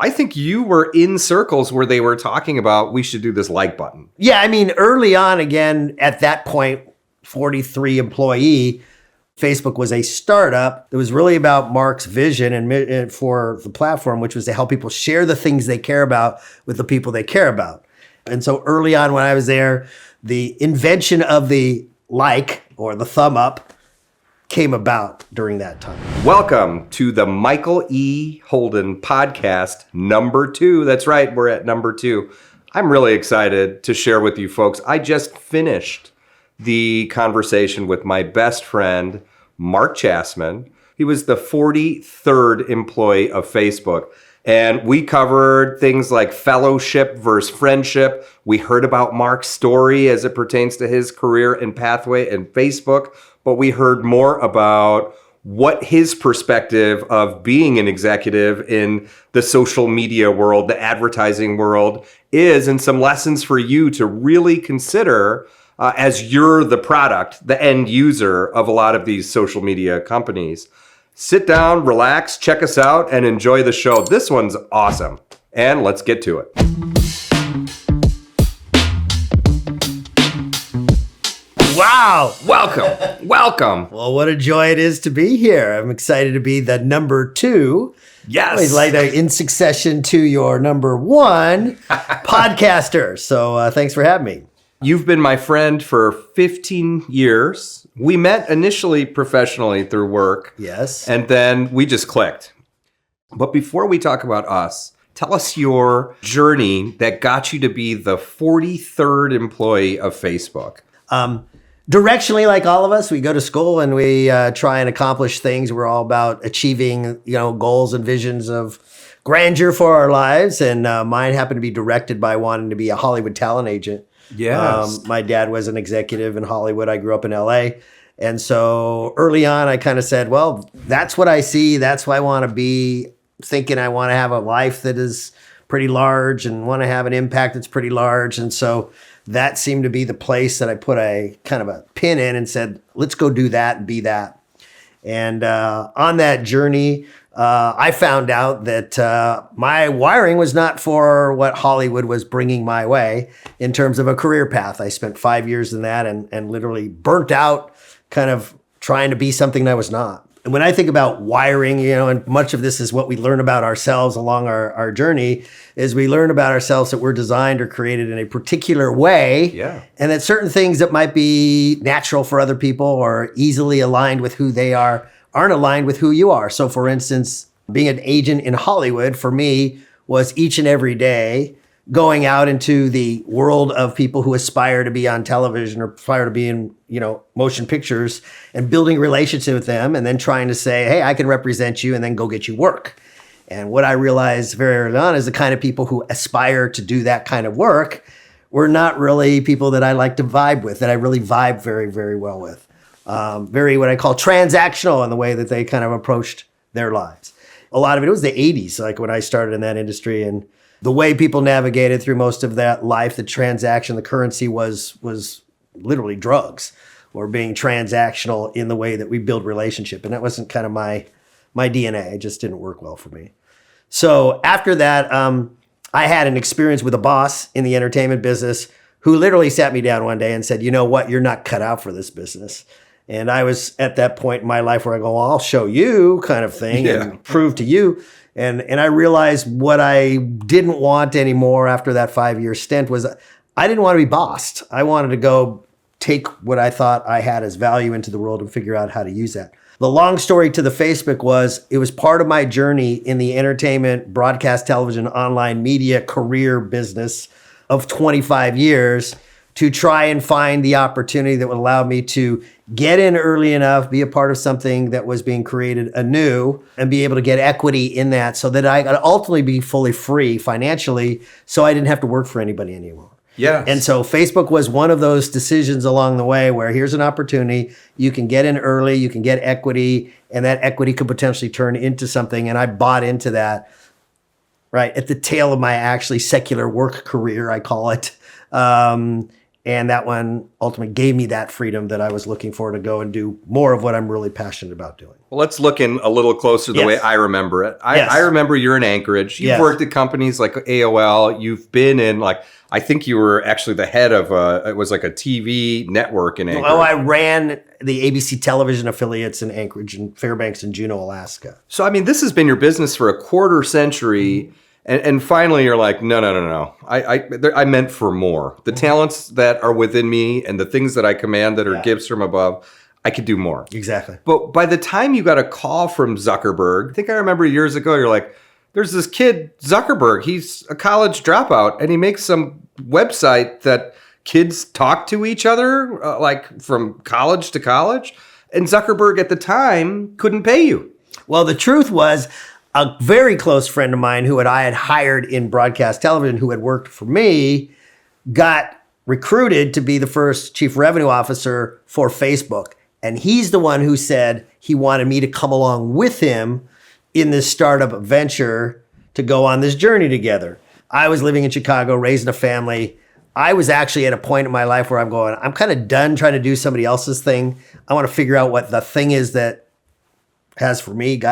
I think you were in circles where they were talking about we should do this like button. Yeah, I mean, early on, again, at that point, 43 employee, Facebook was a startup. It was really about Mark's vision and for the platform, which was to help people share the things they care about with the people they care about. And so early on when I was there, the invention of the like or the thumb up came about during that time. Welcome to the Michael E. Holden podcast, number 2. That's right, we're at number 2. I'm really excited to share with you folks. I just finished the conversation with my best friend, Mark Chassman. He was the 43rd employee of Facebook. And we covered things like fellowship versus friendship. We heard about Mark's story as it pertains to his career and pathway in Facebook. But we heard more about what his perspective of being an executive in the social media world, the advertising world is, and some lessons for you to really consider as you're the product, the end user of a lot of these social media companies. Sit down, relax, check us out, and enjoy the show. This one's awesome. And let's get to it. Wow. Welcome. Well, what a joy it is to be here. I'm excited to be the number 2. Yes. Always like in succession to your number 1 podcaster. So thanks for having me. You've been my friend for 15 years. We met initially professionally through work. Yes. And then we just clicked. But before we talk about us, tell us your journey that got you to be the 43rd employee of Facebook. Directionally, like all of us, we go to school and we try and accomplish things. We're all about achieving, goals and visions of grandeur for our lives. And mine happened to be directed by wanting to be a Hollywood talent agent. Yes. My dad was an executive in Hollywood. I grew up in LA. And so early on, I kind of said, well, that's what I see. That's what I want to be, thinking I want to have a life that is pretty large and want to have an impact that's pretty large. And so that seemed to be the place that I put a kind of a pin in and said, let's go do that and be that. And on that journey, I found out that my wiring was not for what Hollywood was bringing my way in terms of a career path. I spent 5 years in that and literally burnt out kind of trying to be something I was not. And when I think about wiring, and much of this is what we learn about ourselves along our journey, is we learn about ourselves that we're designed or created in a particular way. Yeah. And that certain things that might be natural for other people or easily aligned with who they are aren't aligned with who you are. So for instance, being an agent in Hollywood for me was each and every day going out into the world of people who aspire to be on television or aspire to be in, motion pictures and building relationships with them and then trying to say, hey, I can represent you and then go get you work. And what I realized very early on is the kind of people who aspire to do that kind of work were not really people that I like to vibe with, that I really vibe very, very well with. Very what I call transactional in the way that they kind of approached their lives. A lot of it was the 80s, like when I started in that industry, and the way people navigated through most of that life, the transaction, the currency was literally drugs or being transactional in the way that we build relationship. And that wasn't kind of my DNA. It just didn't work well for me. So after that, I had an experience with a boss in the entertainment business who literally sat me down one day and said, you know what, you're not cut out for this business. And I was at that point in my life where I go, well, I'll show you kind of thing and prove to you. And I realized what I didn't want anymore after that 5-year stint was I didn't want to be bossed. I wanted to go take what I thought I had as value into the world and figure out how to use that. The long story to the Facebook was it was part of my journey in the entertainment, broadcast television, online media career business of 25 years to try and find the opportunity that would allow me to get in early enough, be a part of something that was being created anew, and be able to get equity in that so that I could ultimately be fully free financially so I didn't have to work for anybody anymore. Yeah. And so Facebook was one of those decisions along the way where here's an opportunity, you can get in early, you can get equity, and that equity could potentially turn into something. And I bought into that right at the tail of my actually secular work career, I call it. And that one ultimately gave me that freedom that I was looking for to go and do more of what I'm really passionate about doing. Well, let's look in a little closer the way I remember it. I remember you're in Anchorage. You've worked at companies like AOL. You've been in I think you were actually the head of it was like a TV network in Anchorage. Oh, I ran the ABC television affiliates in Anchorage and Fairbanks and Juneau, Alaska. So, I mean, this has been your business for a quarter century. And finally, you're like, no. I meant for more. The talents that are within me and the things that I command that are gifts from above, I could do more. Exactly. But by the time you got a call from Zuckerberg, I think I remember years ago, you're like, there's this kid, Zuckerberg. He's a college dropout, and he makes some website that kids talk to each other, like from college to college. And Zuckerberg at the time couldn't pay you. Well, the truth was, a very close friend of mine who I had hired in broadcast television, who had worked for me, got recruited to be the first chief revenue officer for Facebook. And he's the one who said he wanted me to come along with him in this startup venture to go on this journey together. I was living in Chicago, raising a family. I was actually at a point in my life where I'm kind of done trying to do somebody else's thing. I want to figure out what the thing is that God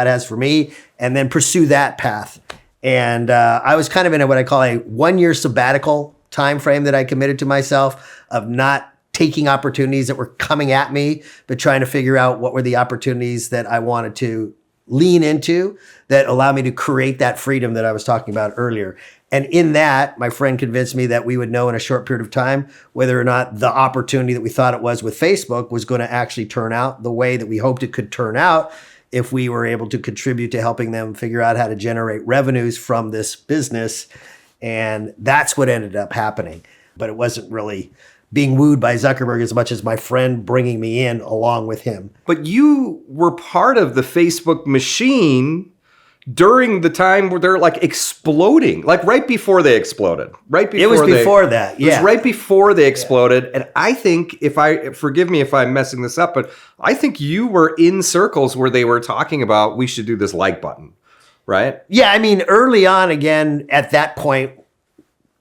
has for me, and then pursue that path. And I was kind of in what I call a 1-year sabbatical time frame that I committed to myself of not taking opportunities that were coming at me, but trying to figure out what were the opportunities that I wanted to lean into that allow me to create that freedom that I was talking about earlier. And in that, my friend convinced me that we would know in a short period of time whether or not the opportunity that we thought it was with Facebook was going to actually turn out the way that we hoped it could turn out if we were able to contribute to helping them figure out how to generate revenues from this business. And that's what ended up happening. But it wasn't really being wooed by Zuckerberg as much as my friend bringing me in along with him. But you were part of the Facebook machine during the time where they're like exploding, like right before they exploded. It was before that. It was right before they exploded. And I think forgive me if I'm messing this up, but I think you were in circles where they were talking about we should do this like button, right? Yeah, I mean, early on, again, at that point,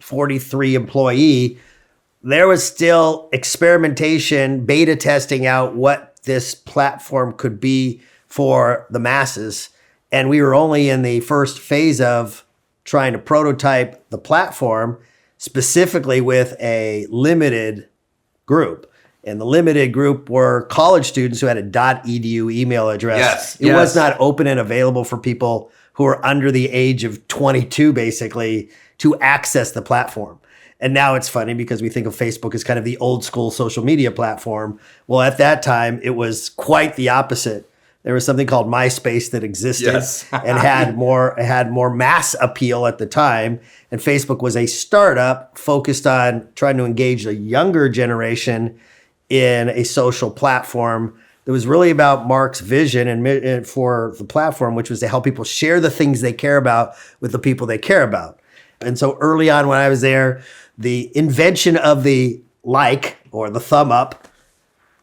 43 employee, there was still experimentation, beta testing out what this platform could be for the masses. And we were only in the first phase of trying to prototype the platform specifically with a limited group. And the limited group were college students who had a .edu email address. It was not open and available for people who were under the age of 22, basically, to access the platform. And now it's funny because we think of Facebook as kind of the old school social media platform. Well, at that time, it was quite the opposite. There was something called MySpace that existed and had more mass appeal at the time. And Facebook was a startup focused on trying to engage a younger generation in a social platform that was really about Mark's vision and for the platform, which was to help people share the things they care about with the people they care about. And so early on when I was there, the invention of the like or the thumb up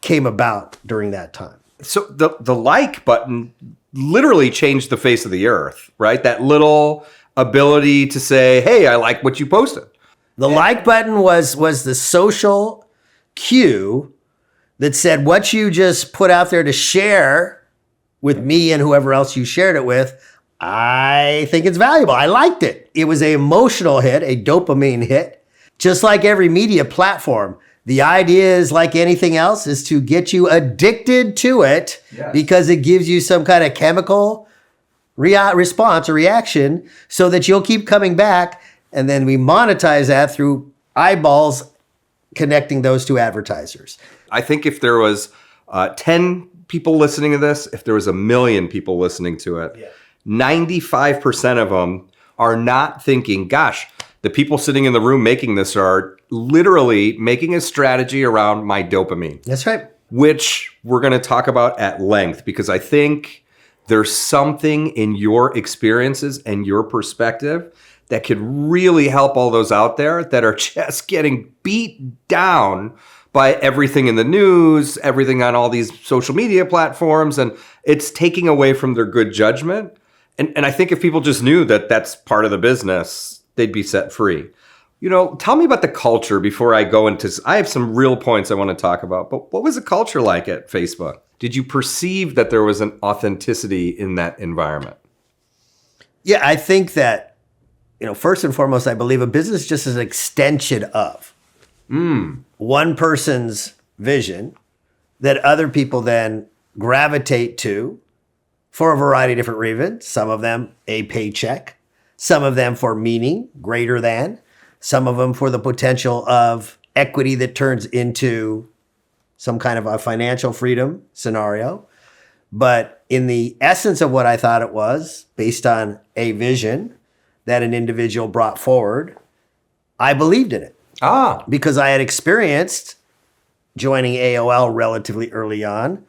came about during that time. So the like button literally changed the face of the earth, right? That little ability to say, hey, I like what you posted. The like button was the social cue that said what you just put out there to share with me and whoever else you shared it with, I think it's valuable. I liked it. It was an emotional hit, a dopamine hit, just like every media platform. The idea is, like anything else, is to get you addicted to it because it gives you some kind of chemical response or reaction so that you'll keep coming back. And then we monetize that through eyeballs connecting those to advertisers. I think if there was 10 people listening to this, if there was 1 million people listening to it, 95% of them are not thinking, gosh, the people sitting in the room making this are literally making a strategy around my dopamine. That's right. Which we're going to talk about at length because I think there's something in your experiences and your perspective that could really help all those out there that are just getting beat down by everything in the news, everything on all these social media platforms, and it's taking away from their good judgment. And I think if people just knew that that's part of the business, they'd be set free. Tell me about the culture before I go into. I have some real points I want to talk about, but what was the culture like at Facebook? Did you perceive that there was an authenticity in that environment? Yeah, I think that, first and foremost, I believe a business just is an extension of one person's vision that other people then gravitate to for a variety of different reasons. Some of them a paycheck, some of them for meaning greater than, some of them for the potential of equity that turns into some kind of a financial freedom scenario. But in the essence of what I thought it was, based on a vision that an individual brought forward, I believed in it. Because I had experienced joining AOL relatively early on.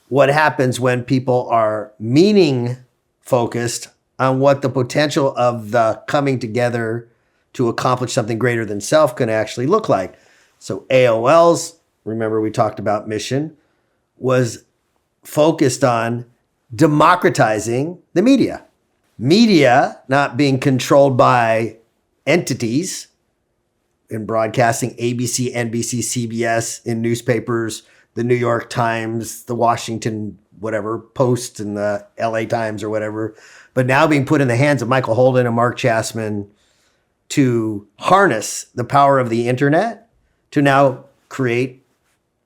What happens when people are meaning focused on what the potential of the coming together to accomplish something greater than self can actually look like. So AOL's, remember we talked about mission, was focused on democratizing the media. Media not being controlled by entities in broadcasting, ABC, NBC, CBS, in newspapers, the New York Times, the Washington, whatever, Post, and the LA Times or whatever, but now being put in the hands of Michael Holden and Mark Chassman to harness the power of the internet to now create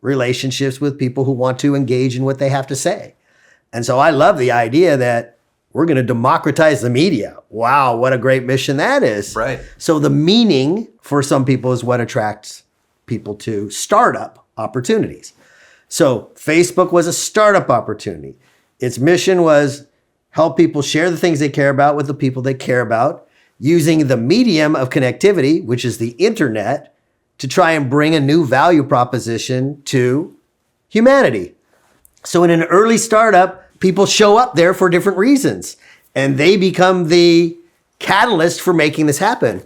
relationships with people who want to engage in what they have to say. And so I love the idea that we're going to democratize the media. Wow, what a great mission that is. Right. So the meaning for some people is what attracts people to startup opportunities. So Facebook was a startup opportunity. Its mission was help people share the things they care about with the people they care about, using the medium of connectivity, which is the internet, to try and bring a new value proposition to humanity. So in an early startup, people show up there for different reasons, and they become the catalyst for making this happen.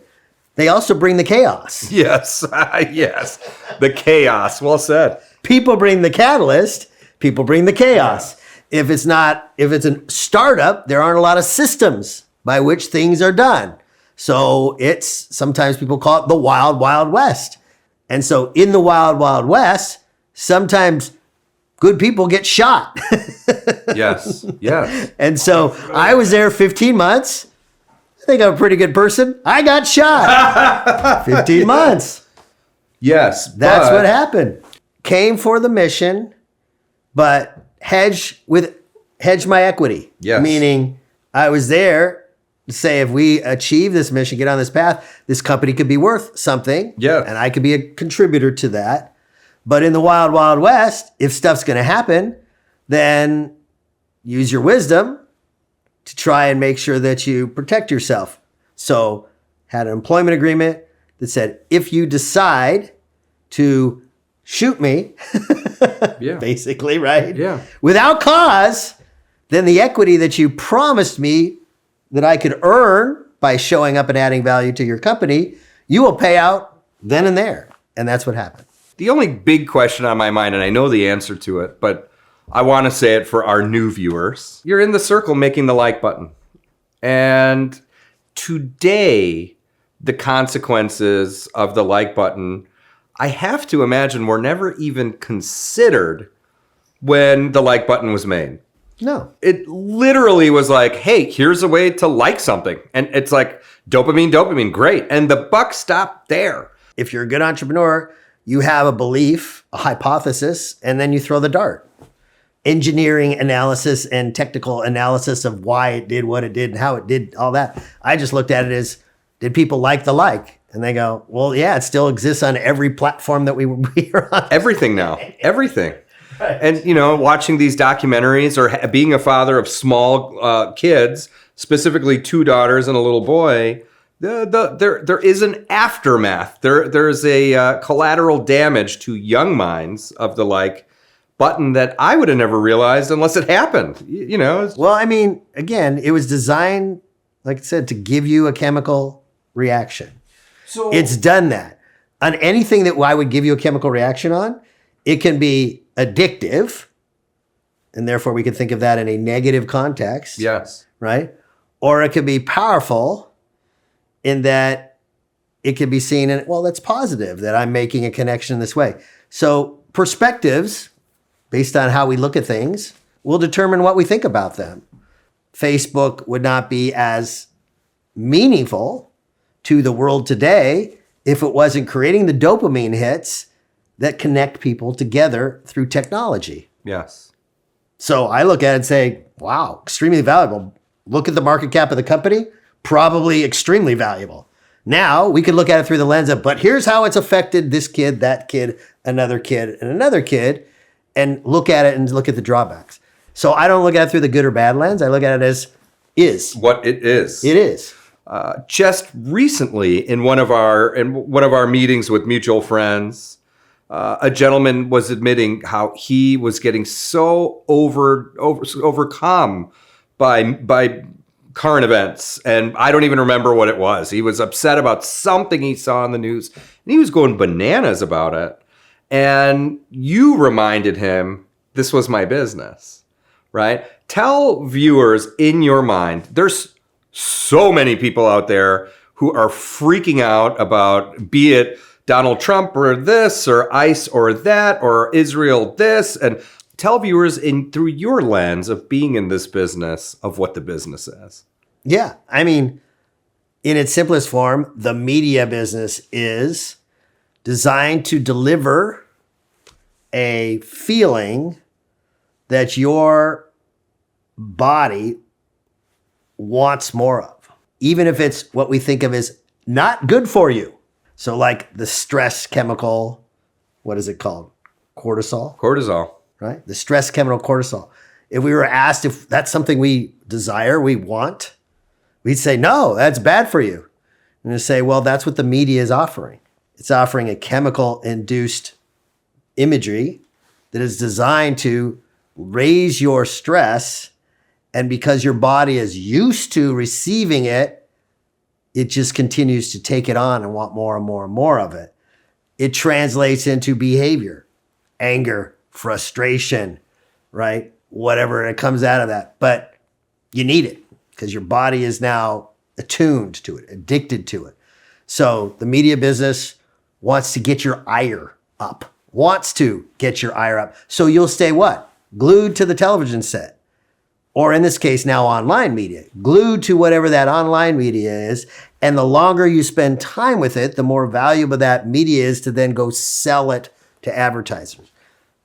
They also bring the chaos. Yes, yes. The chaos. Well said. People bring the catalyst, people bring the chaos. Yeah. If it's a startup, there aren't a lot of systems by which things are done. So sometimes people call it the wild, wild west. And so in the wild, wild west, sometimes good people get shot. Yes. And so I was there 15 months. I think I'm a pretty good person. I got shot. 15 months. Yes. That's what happened. Came for the mission, but hedge my equity. Yes. Meaning I was there to say, if we achieve this mission, get on this path, this company could be worth something. Yeah. And I could be a contributor to that. But in the wild, wild west, if stuff's going to happen, then use your wisdom to try and make sure that you protect yourself. So had an employment agreement that said, if you decide to shoot me, basically, right? Yeah. Without cause, then the equity that you promised me that I could earn by showing up and adding value to your company, you will pay out then and there. And that's what happened. The only big question on my mind, and I know the answer to it, but I want to say it for our new viewers. You're in the circle making the like button. And today, the consequences of the like button, I have to imagine, were never even considered when the like button was made. No. It literally was like, hey, here's a way to like something. And it's like dopamine, great. And the buck stopped there. If you're a good entrepreneur, you have a belief, a hypothesis, and then you throw the dart. Engineering analysis and technical analysis of why it did what it did and how it did all that. I just looked at it as, did people like the like? And they go, well, yeah, it still exists on every platform that we are on. Everything now. Everything. Right. And, watching these documentaries or being a father of small kids, specifically 2 daughters and a little boy, there is an aftermath. There's a collateral damage to young minds of the like button that I would have never realized unless it happened. Well, I mean, again, it was designed, like I said, to give you a chemical reaction. So it's done that. On anything that I would give you a chemical reaction on, it can be addictive, and therefore we can think of that in a negative context. Yes. Right? Or it can be powerful in that it can be seen in, well, that's positive that I'm making a connection this way. So perspectives, based on how we look at things, will determine what we think about them. Facebook would not be as meaningful to the world today if it wasn't creating the dopamine hits that connect people together through technology. Yes. So I look at it and say, wow, extremely valuable. Look at the market cap of the company, probably extremely valuable. Now we could look at it through the lens of, but here's how it's affected this kid, that kid, another kid, and another kid, and look at it and look at the drawbacks. So I don't look at it through the good or bad lens. I look at it as is. What it is. It is. Just recently in one of our meetings with mutual friends, a gentleman was admitting how he was getting so overcome by current events, and I don't even remember what it was. He was upset about something he saw in the news, and he was going bananas about it. And you reminded him, this was my business, right? Tell viewers in your mind, there's so many people out there who are freaking out about, be it Donald Trump or this or ICE or that or Israel this, and tell viewers through your lens of being in this business of what the business is. Yeah. I mean, in its simplest form, the media business is designed to deliver a feeling that your body wants more of, even if it's what we think of as not good for you. So like the stress chemical, what is it called? Cortisol. Cortisol. Right? The stress chemical cortisol. If we were asked if that's something we desire, we want, we'd say, no, that's bad for you. And we say, well, that's what the media is offering. It's offering a chemical-induced imagery that is designed to raise your stress. And because your body is used to receiving it, it just continues to take it on and want more and more and more of it. It translates into behavior, anger, frustration, right? Whatever, it comes out of that. But you need it because your body is now attuned to it, addicted to it. So the media business wants to get your ire up, So you'll stay what? Glued to the television set. Or in this case, now online media, glued to whatever that online media is. And the longer you spend time with it, the more valuable that media is to then go sell it to advertisers.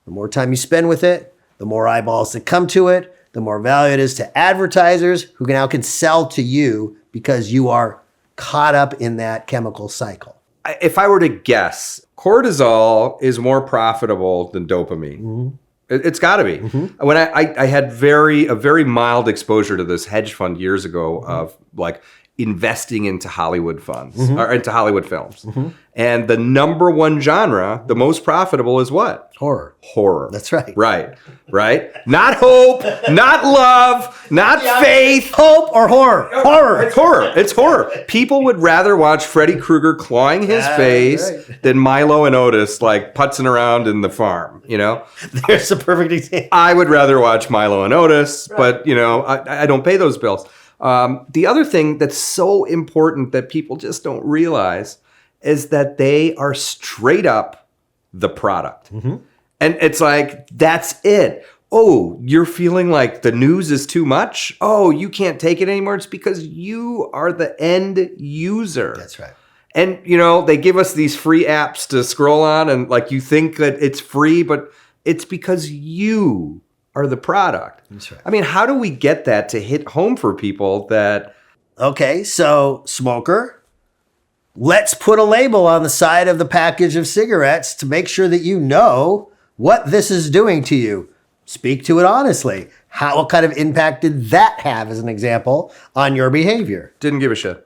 The more time you spend with it, the more eyeballs that come to it, the more value it is to advertisers who now can sell to you because you are caught up in that chemical cycle. If I were to guess, cortisol is more profitable than dopamine. Mm-hmm. It's got to be. Mm-hmm. When I had a very mild exposure to this hedge fund years ago of like investing into Hollywood funds or into Hollywood films. Mm-hmm. And the number one genre, the most profitable is what? Horror. That's right. Right? Not hope, not love, not faith. Hope or horror? Horror. It's horror. People would rather watch Freddy Krueger clawing his face than Milo and Otis like putzing around in the farm, you know? There's a perfect example. I would rather watch Milo and Otis, but you know, I don't pay those bills. The other thing that's so important that people just don't realize is that they are straight up the product. Mm-hmm. And it's like, that's it. Oh, you're feeling like the news is too much? Oh, you can't take it anymore? It's because you are the end user. That's right. And, you know, they give us these free apps to scroll on and like you think that it's free, but it's because you are the product. That's right. I mean, how do we get that to hit home for people that... Okay, so smoker, let's put a label on the side of the package of cigarettes to make sure that you know what this is doing to you. Speak to it honestly. What kind of impact did that have, as an example, on your behavior? Didn't give a shit.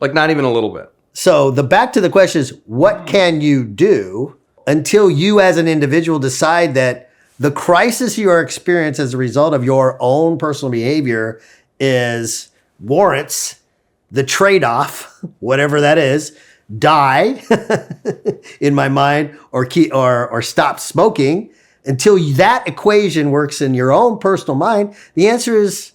Like, not even a little bit. So back to the question is, what can you do until you as an individual decide that the crisis you are experiencing as a result of your own personal behavior warrants the trade-off, whatever that is, die in my mind or stop smoking. Until that equation works in your own personal mind, the answer is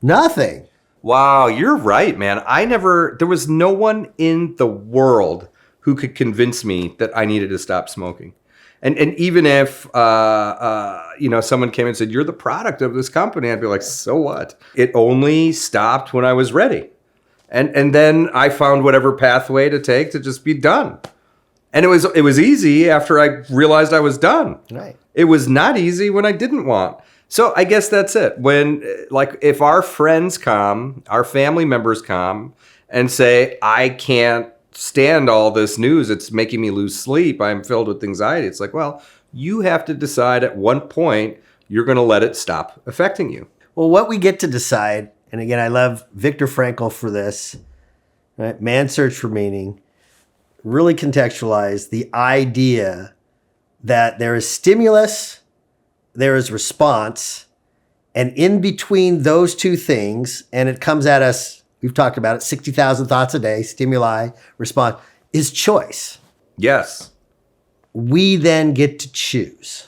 nothing. Wow, you're right, man. There was no one in the world who could convince me that I needed to stop smoking. And even if, someone came and said, you're the product of this company, I'd be like, so what? It only stopped when I was ready. And then I found whatever pathway to take to just be done. And it was easy after I realized I was done. Right. It was not easy when I didn't want. So I guess that's it. When, if our friends come, our family members come and say, I can't stand all this news, it's making me lose sleep, I'm filled with anxiety. It's like, well, you have to decide at one point you're going to let it stop affecting you. Well, what we get to decide, and again, I love Viktor Frankl for this, right? Man's Search for Meaning, really contextualize the idea that there is stimulus, there is response, and in between those two things, and it comes at us, we've talked about it, 60,000 thoughts a day, stimuli, response, is choice. Yes. We then get to choose.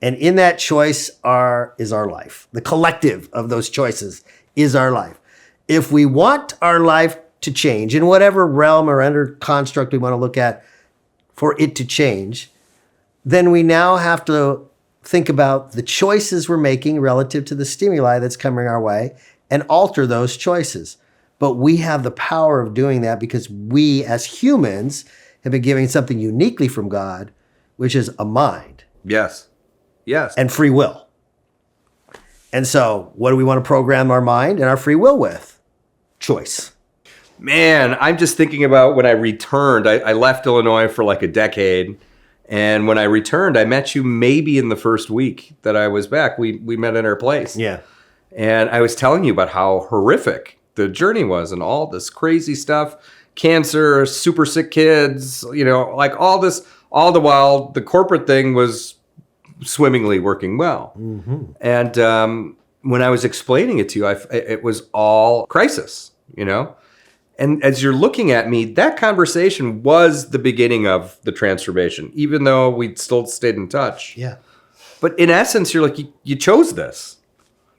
And in that choice is our life. The collective of those choices is our life. If we want our life to change, in whatever realm or under construct we want to look at for it to change, then we now have to think about the choices we're making relative to the stimuli that's coming our way and alter those choices. But we have the power of doing that because we as humans have been given something uniquely from God, which is a mind. Yes. Yes. And free will. And so what do we want to program our mind and our free will with? Choice. Man, I'm just thinking about when I returned. I left Illinois for like a decade. And when I returned, I met you maybe in the first week that I was back. We met in our place. Yeah. And I was telling you about how horrific the journey was and all this crazy stuff. Cancer, super sick kids, all this, all the while the corporate thing was swimmingly working well. Mm-hmm. And when I was explaining it to you, it was all crisis, And as you're looking at me, that conversation was the beginning of the transformation, even though we still stayed in touch. Yeah. But in essence, you're like, you chose this.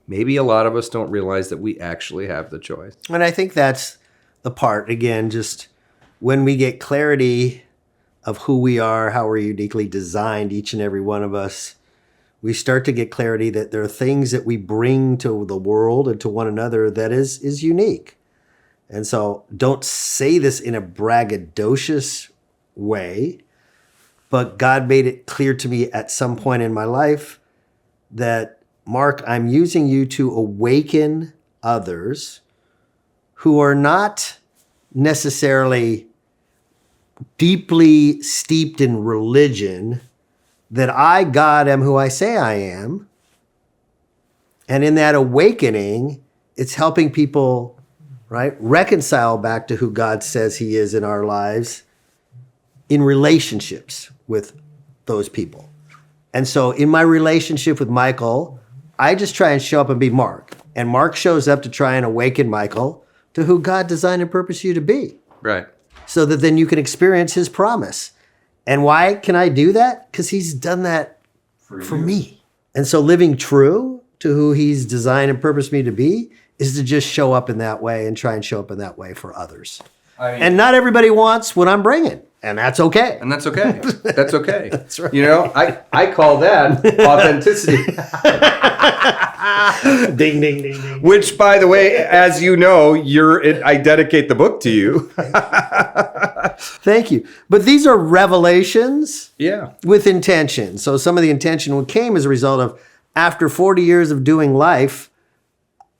Maybe a lot of us don't realize that we actually have the choice. And I think that's the part, again, just when we get clarity of who we are, how we're uniquely designed, each and every one of us, we start to get clarity that there are things that we bring to the world and to one another that is unique. And so don't say this in a braggadocious way, but God made it clear to me at some point in my life that, Mark, I'm using you to awaken others who are not necessarily deeply steeped in religion, that I, God, am who I say I am. And in that awakening, it's helping people, right, reconcile back to who God says he is in our lives in relationships with those people. And so in my relationship with Michael, I just try and show up and be Mark. And Mark shows up to try and awaken Michael to who God designed and purposed you to be. Right. So that then you can experience his promise. And why can I do that? Because he's done that for me. And so living true to who he's designed and purposed me to be is to just show up in that way and try and show up in that way for others. And not everybody wants what I'm bringing. And that's okay. And that's okay. That's okay. That's right. I call that authenticity. Ding, ding, ding, ding. Which, by the way, as you know, I dedicate the book to you. Thank you. But these are revelations with intention. So some of the intention came as a result of after 40 years of doing life,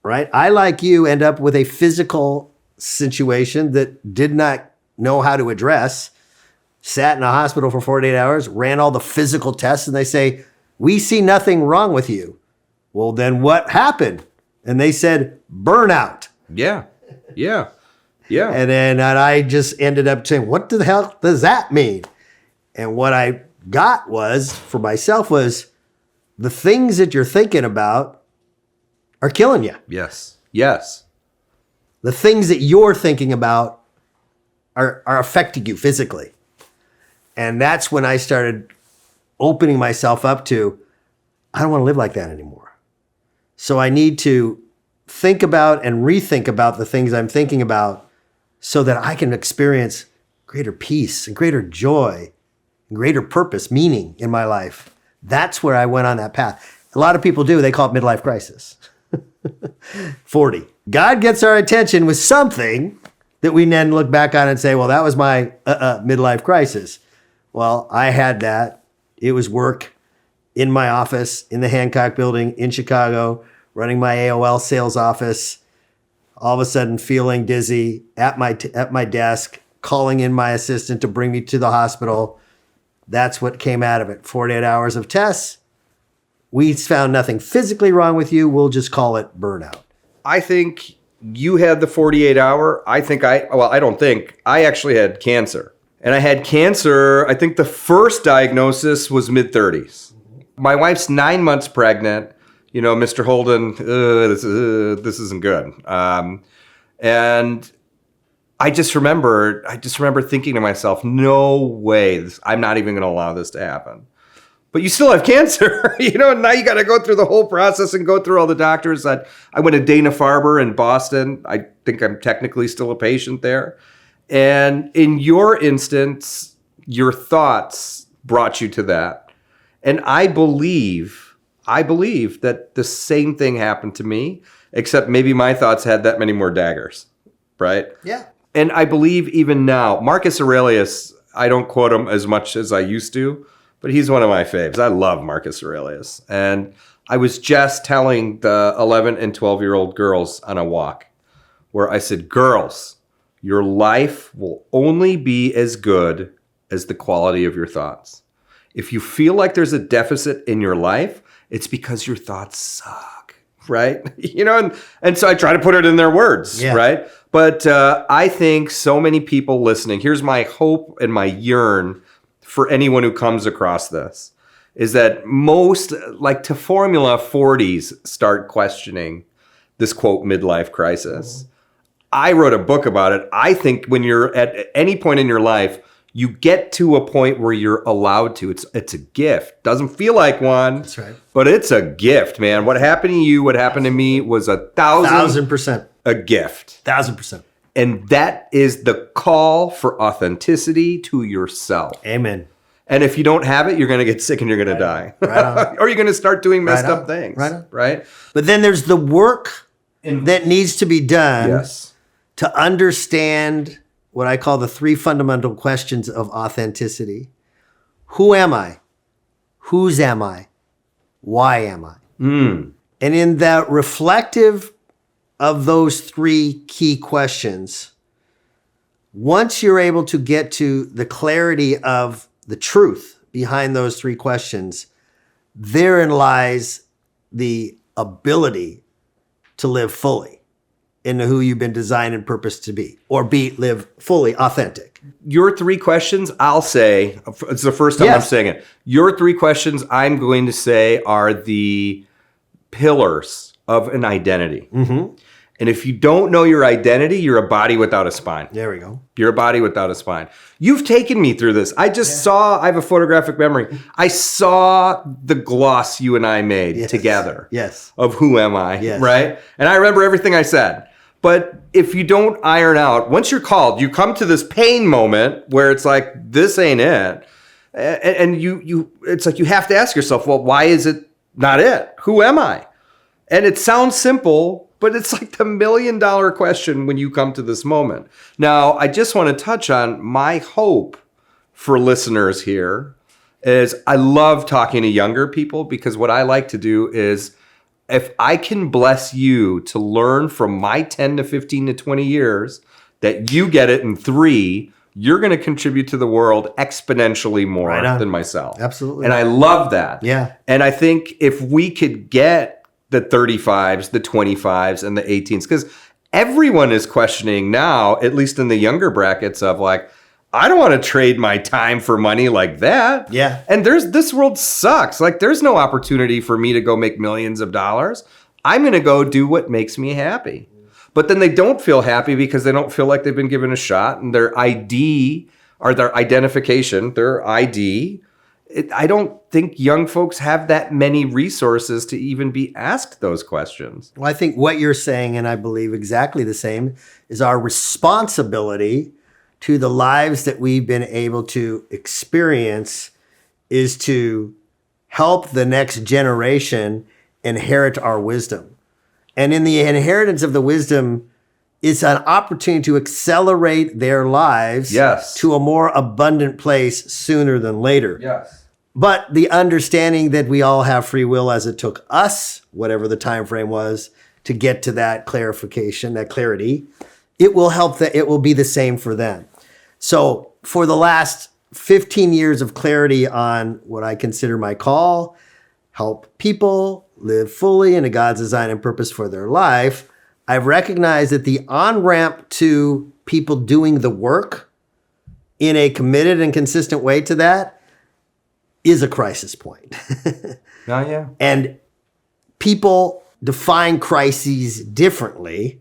right? I, like you, end up with a physical situation that did not know how to address, sat in a hospital for 48 hours, ran all the physical tests, and they say, we see nothing wrong with you. Well, then what happened? And they said, burnout. Yeah. And then I just ended up saying, what the hell does that mean? And what I got for myself was, the things that you're thinking about are killing you. Yes. The things that you're thinking about are affecting you physically. And that's when I started opening myself up to, I don't want to live like that anymore. So I need to think about and rethink about the things I'm thinking about so that I can experience greater peace and greater joy and greater purpose, meaning in my life. That's where I went on that path. A lot of people do. They call it midlife crisis. 40. God gets our attention with something that we then look back on and say, well, that was my midlife crisis. Well, I had that. It was work in my office in the Hancock building in Chicago, running my AOL sales office, all of a sudden feeling dizzy at my desk, calling in my assistant to bring me to the hospital. That's what came out of it. 48 hours of tests. We found nothing physically wrong with you. We'll just call it burnout. I think you had the 48 hour. I don't think. I actually had cancer. And I had cancer, I think the first diagnosis was mid-30s. My wife's 9 months pregnant. You know, Mr. Holden, this isn't good. And I just remember thinking to myself, no way, I'm not even going to allow this to happen. But you still have cancer, you know, and now you got to go through the whole process and go through all the doctors. I went to Dana-Farber in Boston. I think I'm technically still a patient there. And in your instance, your thoughts brought you to that. And I believe that the same thing happened to me, except maybe my thoughts had that many more daggers, right? Yeah. And I believe even now, Marcus Aurelius, I don't quote him as much as I used to, but he's one of my faves. I love Marcus Aurelius. And I was just telling the 11 and 12-year-old girls on a walk where I said, girls, your life will only be as good as the quality of your thoughts. If you feel like there's a deficit in your life, it's because your thoughts suck, right? You know, and so I try to put it in their words, right? But I think so many people listening, here's my hope and my yearn for anyone who comes across this, is that most, like to Formula 40s, start questioning this, quote, midlife crisis. I wrote a book about it. I think when you're at any point in your life, you get to a point where you're allowed to. It's a gift. Doesn't feel like one. That's right. But it's a gift, man. What happened to you, what happened to me was 1,000% a gift. 1,000%. And that is the call for authenticity to yourself. Amen. And if you don't have it, you're going to get sick and you're going to die. Right on. Or you're going to start doing messed Right up on. things. Right on. Right? But then there's the work that needs to be done Yes. to understand what I call the 3 fundamental questions of authenticity. Who am I? Whose am I? Why am I? And in that reflective of those 3 key questions, once you're able to get to the clarity of the truth behind those 3 questions, therein lies the ability to live fully into who you've been designed and purposed to be, or live fully authentic. Your 3 questions, I'll say, it's the first time I'm saying it. Your 3 questions, I'm going to say, are the pillars of an identity. And if you don't know your identity, you're a body without a spine. There we go. You're a body without a spine. You've taken me through this. I just saw, I have a photographic memory. I saw the gloss you and I made together. Yes. Of who am I, Yes. right? And I remember everything I said. But if you don't iron out, once you're called, you come to this pain moment where it's like, this ain't it. And it's like you have to ask yourself, well, why is it not it? Who am I? And it sounds simple, but it's like the $1 million question when you come to this moment. Now, I just want to touch on my hope for listeners here is I love talking to younger people because what I like to do is if I can bless you to learn from my 10 to 15 to 20 years that you get it in 3, you're going to contribute to the world exponentially more than myself. Absolutely. And I love that. Yeah. And I think if we could get the 35s, the 25s, and the 18s, because everyone is questioning now, at least in the younger brackets of like, I don't want to trade my time for money like that. Yeah. And this world sucks. Like there's no opportunity for me to go make millions of dollars. I'm going to go do what makes me happy. But then they don't feel happy because they don't feel like they've been given a shot and their ID or their identification, their ID I don't think young folks have that many resources to even be asked those questions. Well, I think what you're saying, and I believe exactly the same, is our responsibility to the lives that we've been able to experience is to help the next generation inherit our wisdom. And in the inheritance of the wisdom, it's an opportunity to accelerate their lives Yes. to a more abundant place sooner than later. Yes. But the understanding that we all have free will, as it took us, whatever the time frame was, to get to that clarification, that clarity, it will help that it will be the same for them. So for the last 15 years of clarity on what I consider my call, help people live fully into God's design and purpose for their life, I've recognized that the on-ramp to people doing the work in a committed and consistent way to that is a crisis point. Oh, yeah. And people define crises differently.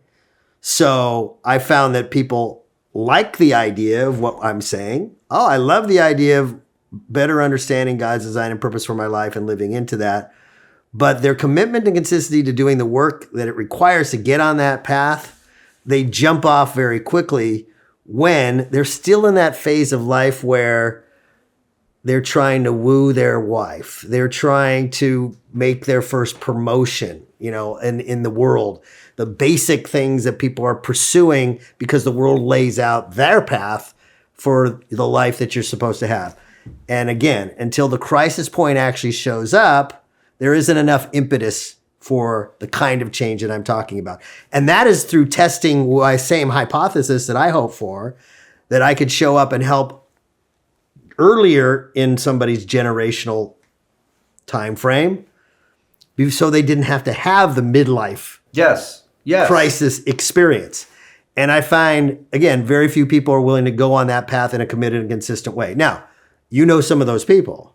So I found that people like the idea of what I'm saying. Oh, I love the idea of better understanding God's design and purpose for my life and living into that. But their commitment and consistency to doing the work that it requires to get on that path, they jump off very quickly when they're still in that phase of life where they're trying to woo their wife. They're trying to make their first promotion, in the world. The basic things that people are pursuing because the world lays out their path for the life that you're supposed to have. And again, until the crisis point actually shows up, there isn't enough impetus for the kind of change that I'm talking about. And that is through testing my same hypothesis that I hope for, that I could show up and help earlier in somebody's generational time frame so they didn't have to have the midlife Yes. crisis experience. And I find, again, very few people are willing to go on that path in a committed and consistent way. Now, you know some of those people,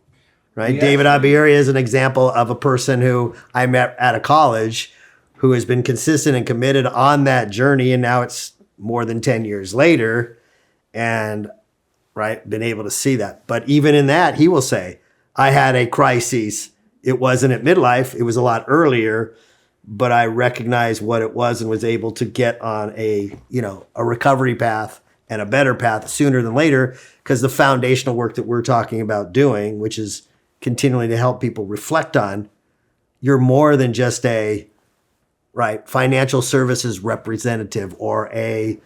right? Yeah. David Abieri is an example of a person who I met at a college who has been consistent and committed on that journey. And now it's more than 10 years later and, right, been able to see that. But even in that, he will say, I had a crisis. It wasn't at midlife. It was a lot earlier, but I recognized what it was and was able to get on a recovery path and a better path sooner than later, because the foundational work that we're talking about doing, which is continually to help people reflect on, you're more than just a financial services representative or a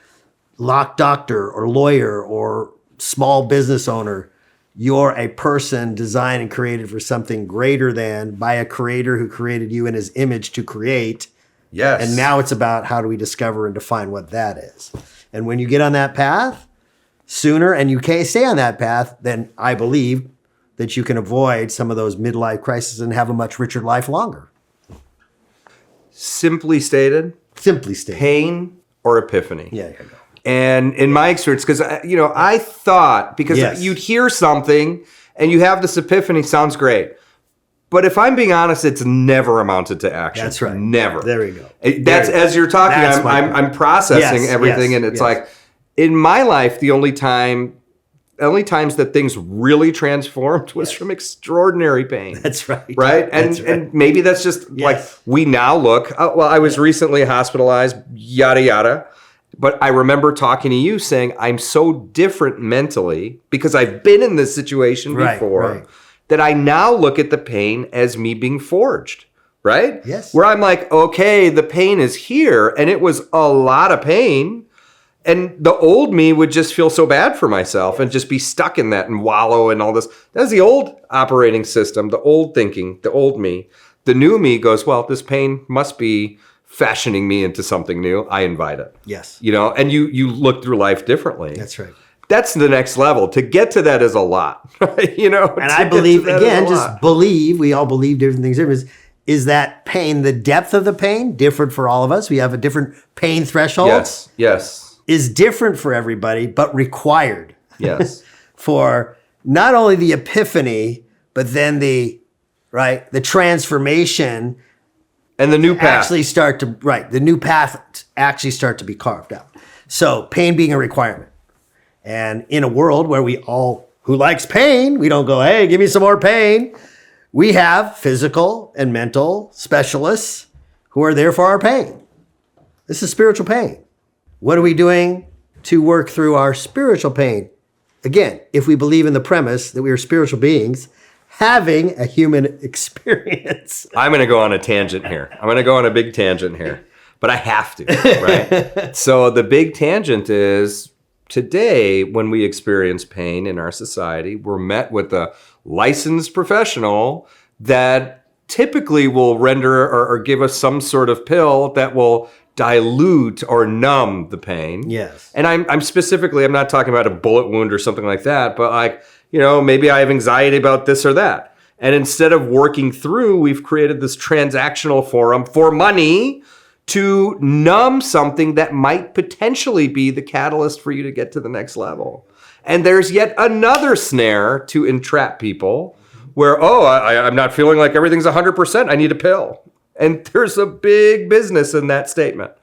lock doctor or lawyer or small business owner. You're a person designed and created for something greater than, by a creator who created you in his image to create. Yes. And now it's about how do we discover and define what that is. And when you get on that path sooner and you can't stay on that path, then I believe that you can avoid some of those midlife crises and have a much richer life longer. Simply stated, pain or epiphany. Yeah, there you go. And in my experience, because, I thought, because Yes. you'd hear something and you have this epiphany, sounds great. But if I'm being honest, it's never amounted to action. That's right. Never. There we go. That's, as you're talking, That's my point. I'm processing Yes, everything. yes, And it's yes. like, in my life, the only times that things really transformed was from extraordinary pain. That's right. Right? And That's right. and maybe that's just like, we now look, I was recently hospitalized, yada, yada. But I remember talking to you saying, I'm so different mentally because I've been in this situation before, right. that I now look at the pain as me being forged, right? Yes. Where I'm like, okay, the pain is here and it was a lot of pain. And the old me would just feel so bad for myself and just be stuck in that and wallow and all this. That's the old operating system, the old thinking, the old me. The new me goes, well, this pain must be fashioning me into something new. I invite it. Yes. And you look through life differently. That's right. That's the next level. To get to that is a lot. And I believe, again, just believe, we all believe different things. Is that pain, the depth of the pain, different for all of us? We have a different pain threshold. Yes. Is different for everybody, but required. Yes. For not only the epiphany, but then the transformation. And the new path. The new path actually start to be carved out. So pain being a requirement. And in a world where we all who likes pain. We don't go, hey, give me some more pain. We have physical and mental specialists who are there for our pain. This is spiritual pain. What are we doing to work through our spiritual pain? Again, if we believe in the premise that we are spiritual beings having a human experience. I'm going to go on a tangent here. I'm going to go on a big tangent here, but I have to, right? So the big tangent is today, when we experience pain in our society, we're met with a licensed professional that typically will render or give us some sort of pill that will dilute or numb the pain. Yes. And I'm specifically, I'm not talking about a bullet wound or something like that, but like, maybe I have anxiety about this or that. And instead of working through, we've created this transactional forum for money to numb something that might potentially be the catalyst for you to get to the next level. And there's yet another snare to entrap people where, I'm not feeling like everything's 100%. I need a pill. And there's a big business in that statement,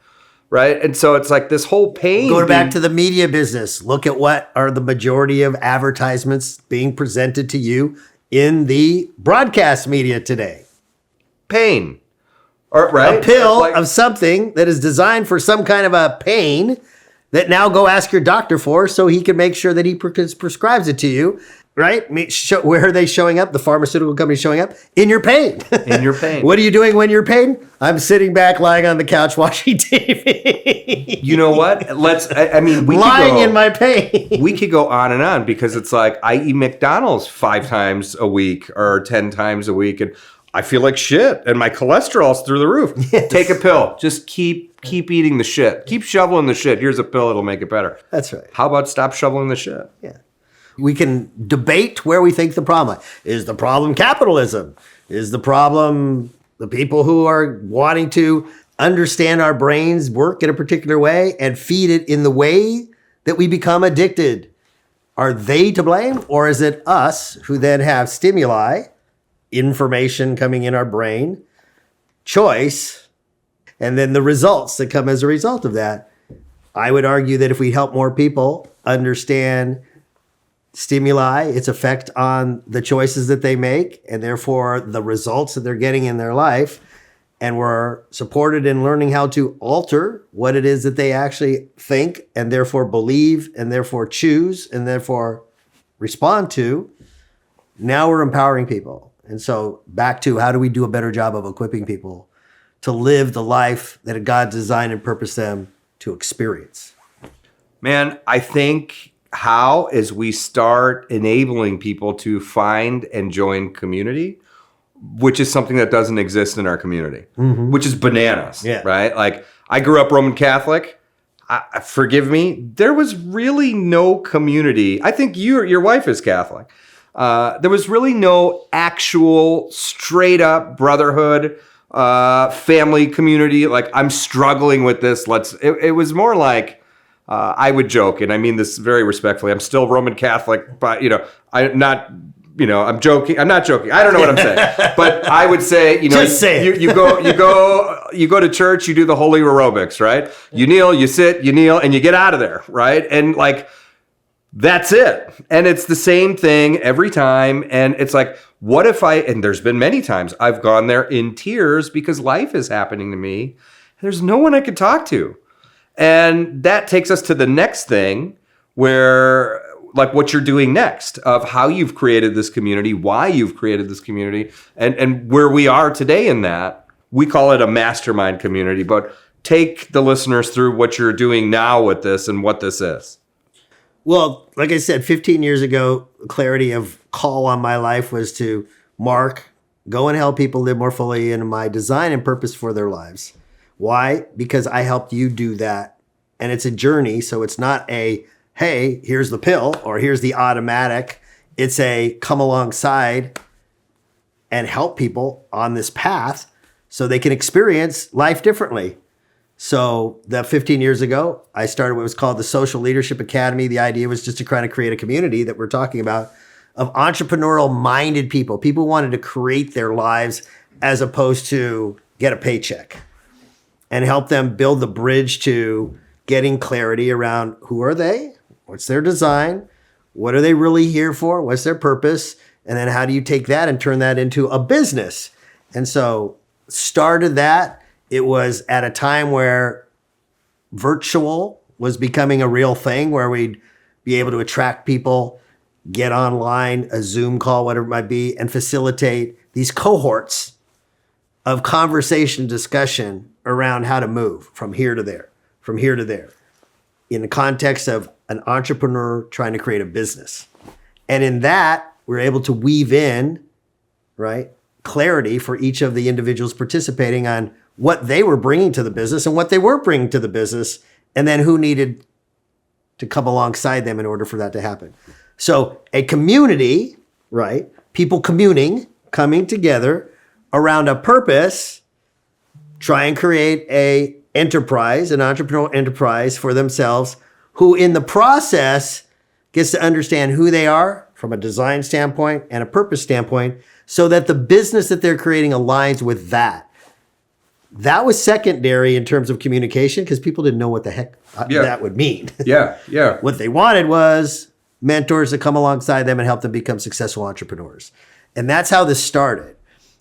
right? And so it's like this whole pain. Going back to the media business, look at what are the majority of advertisements being presented to you in the broadcast media today. Pain. Right? A pill of something that is designed for some kind of a pain that now go ask your doctor for so he can make sure that he prescribes it to you, right? Where are they showing up? The pharmaceutical company showing up? In your pain. In your pain. What are you doing when you're in pain? I'm sitting back, lying on the couch, watching TV. You know what? Lying in my pain. We could go on and on because it's like I eat McDonald's 5 times a week or 10 times a week, and I feel like shit, and my cholesterol's through the roof. Yes. Take a pill. Just keep eating the shit. Keep shoveling the shit. Here's a pill. It'll make it better. That's right. How about stop shoveling the shit? Yeah. We can debate where we think the problem is. The problem capitalism? Is the problem the people who are wanting to understand our brains work in a particular way and feed it in the way that we become addicted? Are they to blame, or is it us who then have stimuli, information coming in our brain, choice, and then the results that come as a result of that? I would argue that if we help more people understand stimuli, its effect on the choices that they make, and therefore the results that they're getting in their life, and we're supported in learning how to alter what it is that they actually think and therefore believe and therefore choose and therefore respond to, now we're empowering people. And so back to how do we do a better job of equipping people to live the life that God designed and purposed them to experience? Man, I think how is we start enabling people to find and join community, which is something that doesn't exist in our community, which is bananas, right? Like I grew up Roman Catholic. Forgive me. There was really no community. I think your wife is Catholic. There was really no actual straight up brotherhood, family community. Like I'm struggling with this. It was more like, I would joke, and I mean this very respectfully. I'm still Roman Catholic, but I'm joking. I'm not joking. I don't know what I'm saying, but I would say, just say it. You go to church, you do the holy aerobics, right? You kneel, you sit, you kneel, and you get out of there, right? And like, that's it. And it's the same thing every time. And it's like, what if and there's been many times I've gone there in tears because life is happening to me. There's no one I could talk to. And that takes us to the next thing where, like what you're doing next, of how you've created this community, why you've created this community, and where we are today in that. We call it a mastermind community, but take the listeners through what you're doing now with this and what this is. Well, like I said, 15 years ago, the clarity of call on my life was to go and help people live more fully in my design and purpose for their lives. Why? Because I helped you do that. And it's a journey. So it's not hey, here's the pill or here's the automatic. It's come alongside and help people on this path so they can experience life differently. So that 15 years ago, I started what was called the Social Leadership Academy. The idea was just to kind of create a community that we're talking about of entrepreneurial minded people. People wanted to create their lives as opposed to get a paycheck, and help them build the bridge to getting clarity around who are they, what's their design, What are they really here for? What's their purpose? And then how do you take that and turn that into a business? And so started that. It was at a time where virtual was becoming a real thing, where we'd be able to attract people, get online, a Zoom call, whatever it might be, and facilitate these cohorts of conversation, discussion around how to move from here to there, from here to there, in the context of an entrepreneur trying to create a business. And in that, we're able to weave in, right, clarity for each of the individuals participating on what they were bringing to the business and what they weren't bringing to the business, and then who needed to come alongside them in order for that to happen. So a community, right, people coming together around a purpose, try and create a enterprise, an entrepreneurial enterprise for themselves, who in the process gets to understand who they are from a design standpoint and a purpose standpoint, so that the business that they're creating aligns with that. That was secondary in terms of communication, because people didn't know what the heck that would mean. Yeah. What they wanted was mentors to come alongside them and help them become successful entrepreneurs. And that's how this started.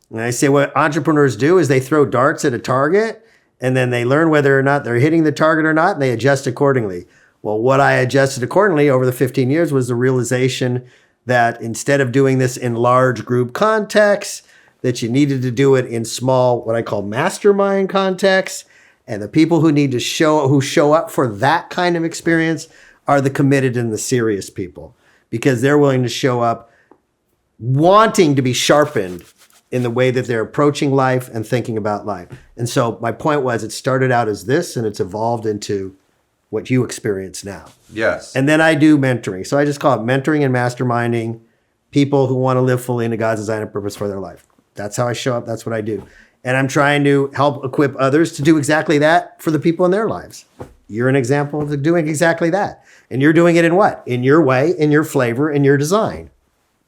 And I say what entrepreneurs do is they throw darts at a target, and then they learn whether or not they're hitting the target or not, and they adjust accordingly. Well, what I adjusted accordingly over the 15 years was the realization that instead of doing this in large group contexts, that you needed to do it in small, what I call mastermind contexts. And the people who need to show up for that kind of experience are the committed and the serious people, because they're willing to show up wanting to be sharpened in the way that they're approaching life and thinking about life. And so my point was, it started out as this, and it's evolved into what you experience now. Yes. And then I do mentoring. So I just call it mentoring and masterminding people who want to live fully into God's design and purpose for their life. That's how I show up. That's what I do. And I'm trying to help equip others to do exactly that for the people in their lives. You're an example of doing exactly that. And you're doing it in what? In your way, in your flavor, in your design.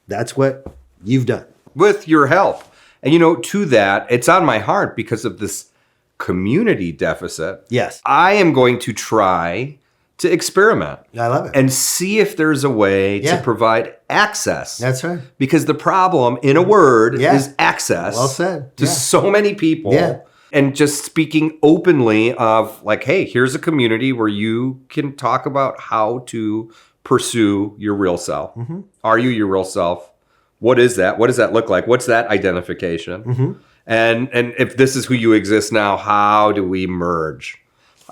That's what you've done. With your help. And to that, it's on my heart because of this community deficit. Yes. I am going to try to experiment. I love it. And see if there's a way to provide access. That's right. Because the problem, in a word, is access. Well said. To so many people. Yeah. And just speaking openly of like, hey, here's a community where you can talk about how to pursue your real self. Mm-hmm. Are you your real self? What is that? What does that look like? What's that identification? Mm-hmm. And if this is who you exist now, how do we merge?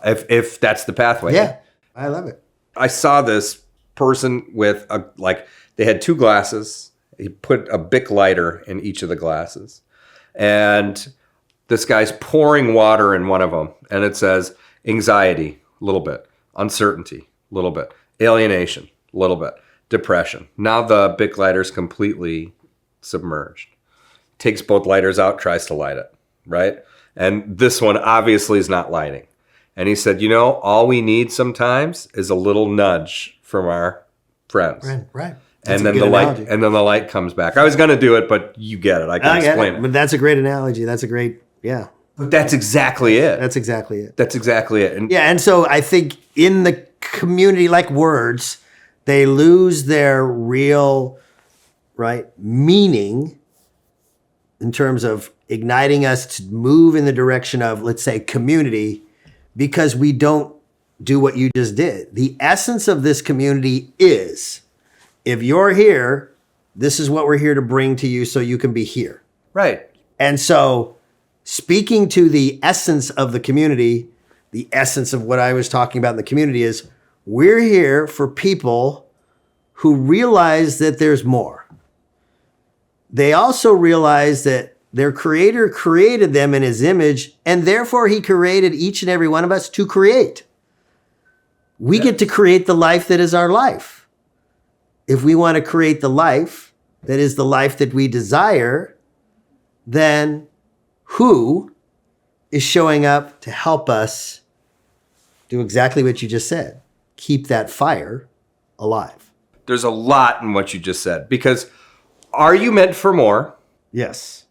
If that's the pathway. Yeah, I love it. I saw this person with they had 2 glasses. He put a Bic lighter in each of the glasses. And this guy's pouring water in one of them. And it says anxiety, a little bit. Uncertainty, a little bit. Alienation, a little bit. Depression. Now the Bic lighter's completely submerged. Takes both lighters out, tries to light it, right? And this one obviously is not lighting. And he said, all we need sometimes is a little nudge from our friends. Right. And then the light comes back. I was going to do it, but you get it. I can explain it. But that's a great analogy. That's a great, But that's exactly it. That's exactly it. That's exactly it. And so I think in the community, like words, they lose their real, meaning in terms of igniting us to move in the direction of, let's say, community, because we don't do what you just did. The essence of this community is, if you're here, this is what we're here to bring to you so you can be here. Right. And so speaking to the essence of the community, the essence of what I was talking about in the community is, we're here for people who realize that there's more. They also realize that their creator created them in his image, and therefore he created each and every one of us to create. We get to create the life that is our life. If we want to create the life that is the life that we desire, then who is showing up to help us do exactly what you just said? Keep that fire alive. There's a lot in what you just said, because are you meant for more? Yes.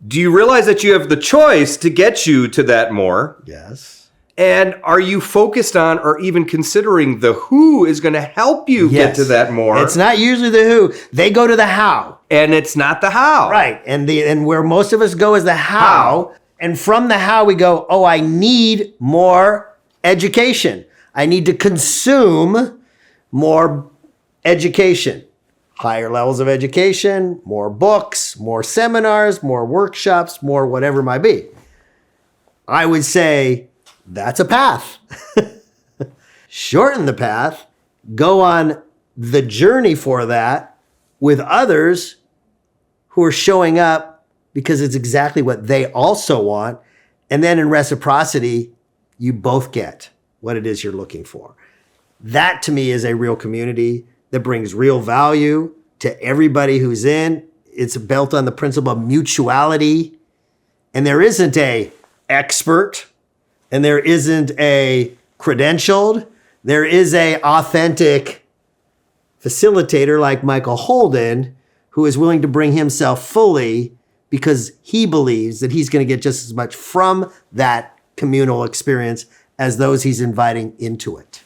Do you realize that you have the choice to get you to that more? Yes. And are you focused on or even considering the who is going to help you get to that more? It's not usually the who. They go to the how. And it's not the how. Right. And where most of us go is the how. And from the how we go, oh, I need more education. I need to consume more education. Higher levels of education, more books, more seminars, more workshops, more whatever it might be. I would say that's a path. Shorten the path, go on the journey for that with others who are showing up because it's exactly what they also want. And then in reciprocity, you both get what it is you're looking for. That to me is a real community that brings real value to everybody who's in. It's built on the principle of mutuality. And there isn't a expert and there isn't a credentialed. There is a authentic facilitator like Michael Holden who is willing to bring himself fully because he believes that he's going to get just as much from that communal experience as those he's inviting into it.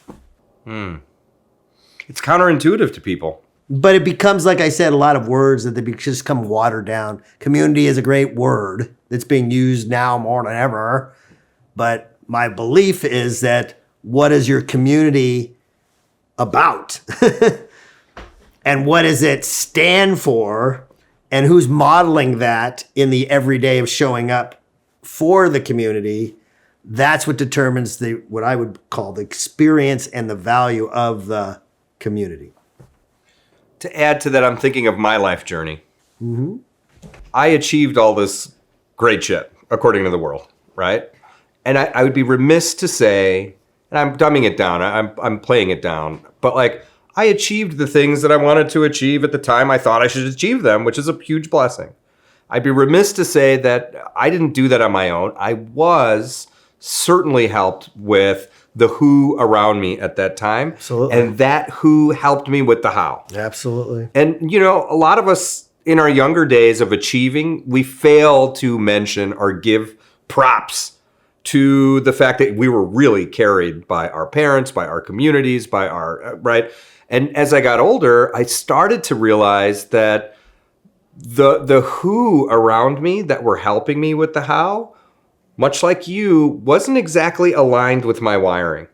It's counterintuitive to people. But it becomes, like I said, a lot of words that they just come watered down. Community is a great word that's being used now more than ever. But my belief is that what is your community about? And what does it stand for? And who's modeling that in the everyday of showing up for the community? That's what determines what I would call the experience and the value of the community. To add to that, I'm thinking of my life journey. Mm-hmm. I achieved all this great shit, according to the world, right? And I would be remiss to say, and I'm dumbing it down, I'm playing it down, but like, I achieved the things that I wanted to achieve at the time I thought I should achieve them, which is a huge blessing. I'd be remiss to say that I didn't do that on my own. I was certainly helped with the who around me at that time. Absolutely. And that who helped me with the how. Absolutely. And, you know, a lot of us in our younger days of achieving, we fail to mention or give props to the fact that we were really carried by our parents, by our communities, by our, right? And as I got older, I started to realize that the who around me that were helping me with the how, much like you, wasn't exactly aligned with my wiring.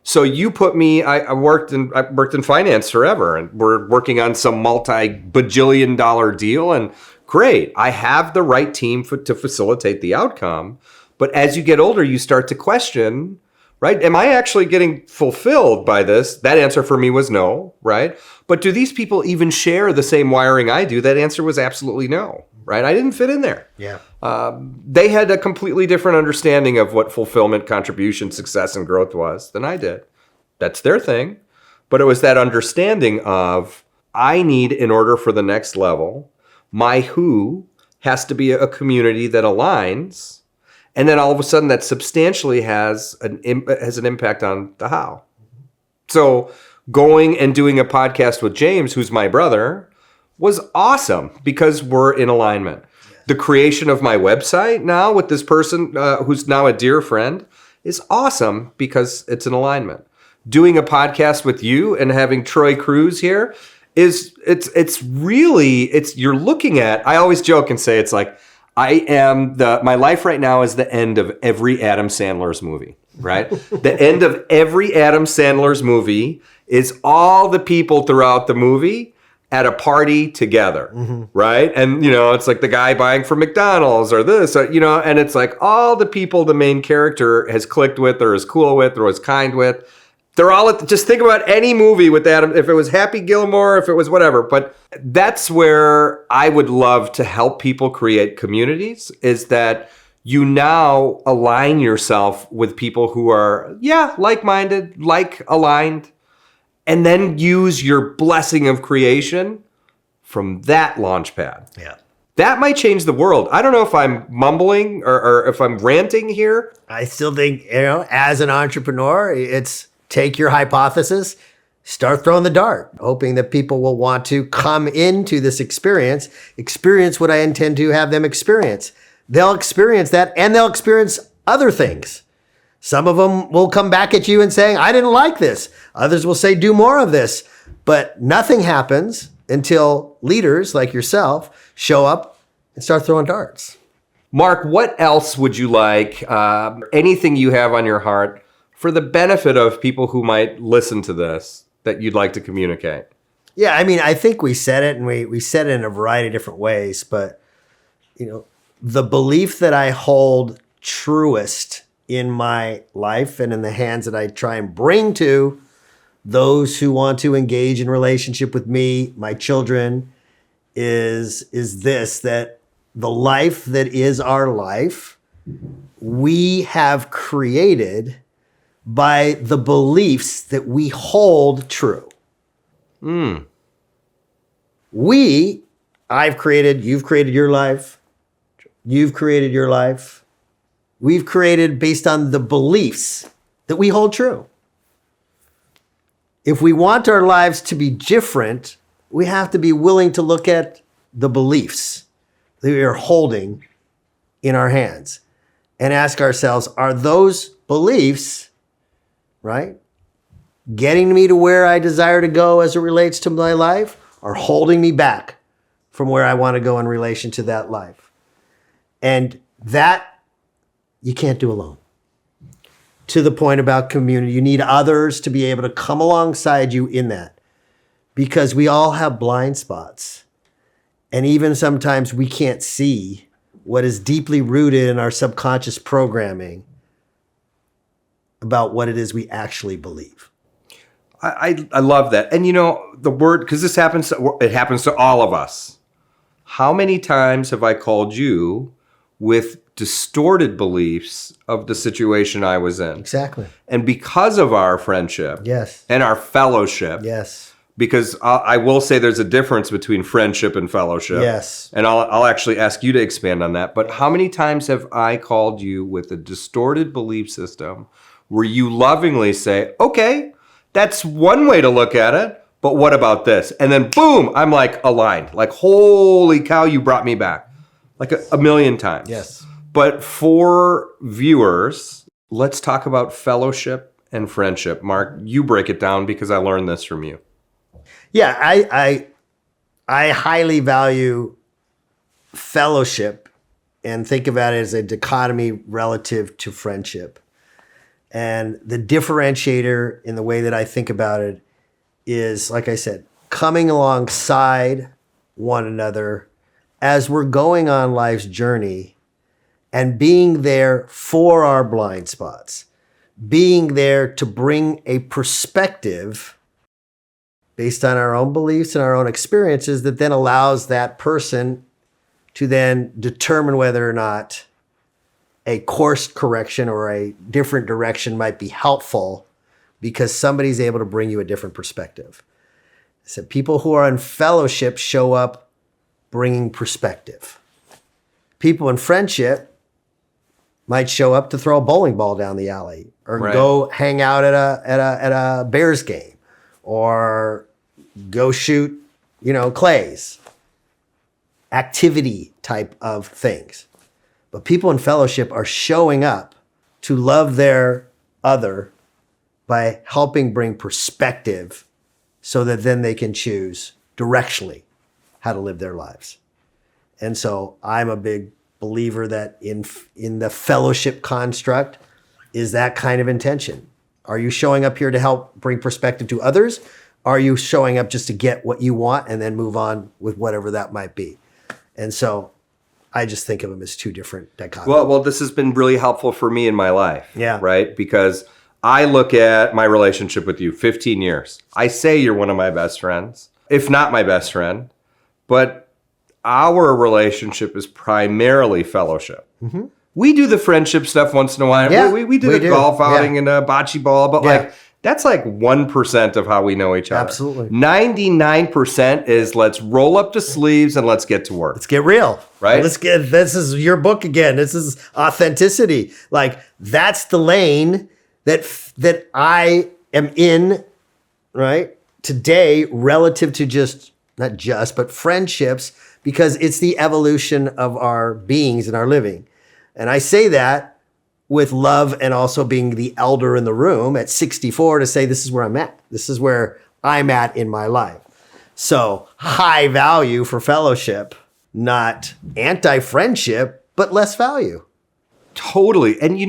So you put me, I worked in finance forever, and we're working on some multi-bajillion dollar deal, and great, I have the right team to facilitate the outcome. But as you get older, you start to question, right? Am I actually getting fulfilled by this? That answer for me was no, right? But do these people even share the same wiring I do? That answer was absolutely no, right? I didn't fit in there. Yeah. They had a completely different understanding of what fulfillment, contribution, success, and growth was than I did. That's their thing. But it was that understanding of, I need, in order for the next level, my who has to be a community that aligns. And then all of a sudden that substantially has an impact on the how. So going and doing a podcast with James, who's my brother, was awesome because we're in alignment. The creation of my website now with this person who's now a dear friend is awesome because it's in alignment. Doing a podcast with you and having Troy Cruz here it's really you're looking at, I always joke and say it's like, my life right now is the end of every Adam Sandler's movie, right? The end of every Adam Sandler's movie is all the people throughout the movie at a party together, right? And, you know, it's like the guy buying from McDonald's or this, or, you know, and it's like all the people the main character has clicked with or is cool with or is kind with. They're all just think about any movie with Adam, if it was Happy Gilmore, if it was whatever. But that's where I would love to help people create communities, is that you now align yourself with people who are, like-minded, aligned, and then use your blessing of creation from that launch pad. Yeah. That might change the world. I don't know if I'm mumbling or if I'm ranting here. I still think, as an entrepreneur, it's take your hypothesis, start throwing the dart, hoping that people will want to come into this experience what I intend to have them experience. They'll experience that, and they'll experience other things. Some of them will come back at you and saying, I didn't like this. Others will say, do more of this. But nothing happens until leaders like yourself show up and start throwing darts. Mark, what else would you like, anything you have on your heart for the benefit of people who might listen to this that you'd like to communicate? Yeah, I mean, I think we said it, and we said it in a variety of different ways, but, the belief that I hold truest in my life and in the hands that I try and bring to those who want to engage in relationship with me, my children, is this, that the life that is our life, we have created by the beliefs that we hold true. I've created, you've created your life, you've created your life. We've created based on the beliefs that we hold true. If we want our lives to be different, we have to be willing to look at the beliefs that we are holding in our hands and ask ourselves, are those beliefs, right, getting me to where I desire to go as it relates to my life, or holding me back from where I want to go in relation to that life? And that you can't do alone. To the point about community, you need others to be able to come alongside you in that, because we all have blind spots. And even sometimes we can't see what is deeply rooted in our subconscious programming about what it is we actually believe. I love that. And the word, because it happens to all of us. How many times have I called you with distorted beliefs of the situation I was in? Exactly. And because of our friendship, Yes, and our fellowship, yes, because I will say there's a difference between friendship and fellowship. yes. And I'll actually ask you to expand on that. But how many times have I called you with a distorted belief system where you lovingly say, okay, that's one way to look at it, but what about this? And then boom, I'm like aligned. Like, holy cow, you brought me back. Like a million times. Yes. But for viewers, let's talk about fellowship and friendship. Mark, you break it down because I learned this from you. Yeah, I highly value fellowship and think about it as a dichotomy relative to friendship. And the differentiator in the way that I think about it is, like I said, coming alongside one another as we're going on life's journey and being there for our blind spots, being there to bring a perspective based on our own beliefs and our own experiences that then allows that person to then determine whether or not a course correction or a different direction might be helpful because somebody's able to bring you a different perspective. So people who are in fellowship show up bringing perspective. People in friendship might show up to throw a bowling ball down the alley or go hang out at a Bears game or go shoot, clays. Activity type of things. But people in fellowship are showing up to love their other by helping bring perspective so that then they can choose directionally how to live their lives. And so I'm a big believer that in the fellowship construct is that kind of intention. Are you showing up here to help bring perspective to others? Are you showing up just to get what you want and then move on with whatever that might be? And so I just think of them as two different dichotomies. Well, this has been really helpful for me in my life. Yeah. Right? Because I look at my relationship with you, 15 years. I say you're one of my best friends, if not my best friend, but our relationship is primarily fellowship. Mm-hmm. We do the friendship stuff once in a while. Yeah, we do the golf outing and a bocce ball, but that's like 1% of how we know each other. Absolutely. 99% is let's roll up the sleeves and let's get to work. Let's get real. Right? This is your book again. This is authenticity. Like that's the lane that I am in, right? Today relative to not just, but friendships, because it's the evolution of our beings and our living. And I say that with love and also being the elder in the room at 64 to say, this is where I'm at. This is where I'm at in my life. So high value for fellowship, not anti-friendship, but less value. Totally. And